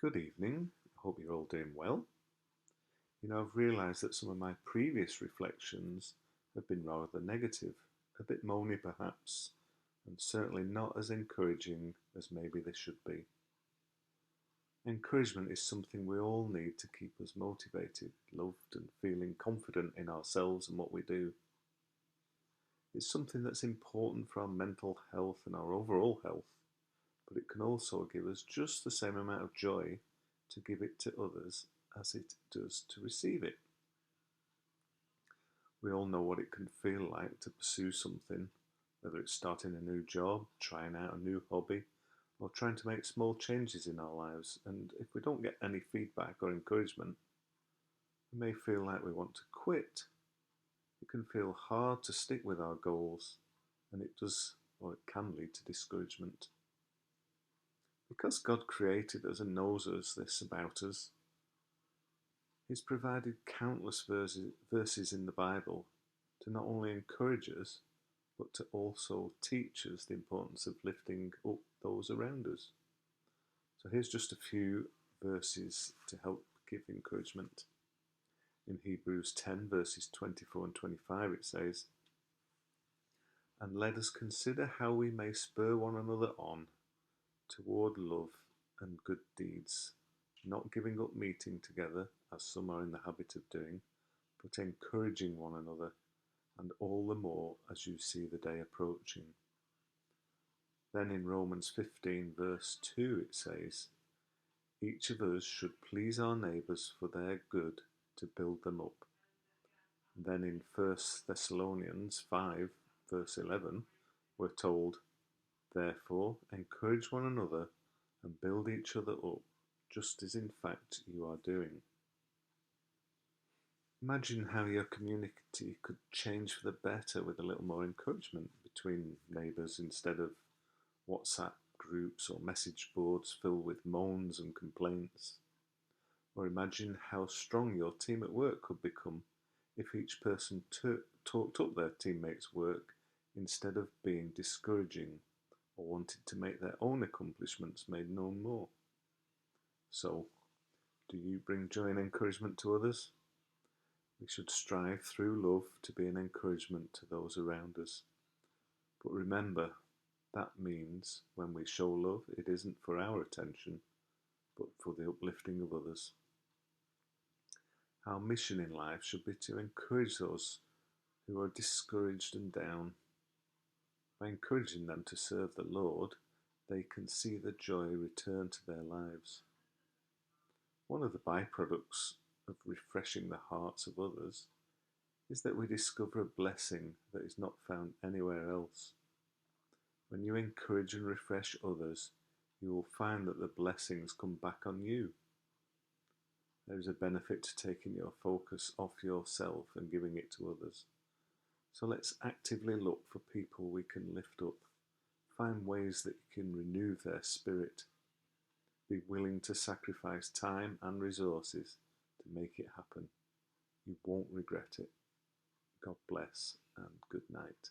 Good evening. I hope you're all doing well. I've realised that some of my previous reflections have been rather negative, a bit moany perhaps, and certainly not as encouraging as maybe they should be. Encouragement is something we all need to keep us motivated, loved, and feeling confident in ourselves and what we do. It's something that's important for our mental health and our overall health, but it can also give us just the same amount of joy to give it to others as it does to receive it. We all know what it can feel like to pursue something, whether it's starting a new job, trying out a new hobby, or trying to make small changes in our lives. And if we don't get any feedback or encouragement, we may feel like we want to quit. It can feel hard to stick with our goals, and it does, or it can lead to discouragement. Because God created us and knows us this about us, He's provided countless verses in the Bible to not only encourage us, but to also teach us the importance of lifting up those around us. So here's just a few verses to help give encouragement. In Hebrews 10, verses 24 and 25, it says, "And let us consider how we may spur one another on toward love and good deeds, not giving up meeting together, as some are in the habit of doing, but encouraging one another, and all the more as you see the day approaching." Then in Romans 15, verse 2, it says, "Each of us should please our neighbours for their good, to build them up." Then in 1 Thessalonians 5, verse 11, we're told, "Therefore encourage one another and build each other up, just as in fact you are doing." Imagine how your community could change for the better with a little more encouragement between neighbours instead of WhatsApp groups or message boards filled with moans and complaints. Or imagine how strong your team at work could become if each person talked up their teammates' work instead of being discouraging or wanted to make their own accomplishments made known more. So, do you bring joy and encouragement to others? We should strive through love to be an encouragement to those around us. But remember, that means when we show love, it isn't for our attention, but for the uplifting of others. Our mission in life should be to encourage those who are discouraged and down. By encouraging them to serve the Lord, they can see the joy return to their lives. One of the byproducts of refreshing the hearts of others is that we discover a blessing that is not found anywhere else. When you encourage and refresh others, you will find that the blessings come back on you. There is a benefit to taking your focus off yourself and giving it to others. So let's actively look for people we can lift up. Find ways that you can renew their spirit. Be willing to sacrifice time and resources to make it happen. You won't regret it. God bless and good night.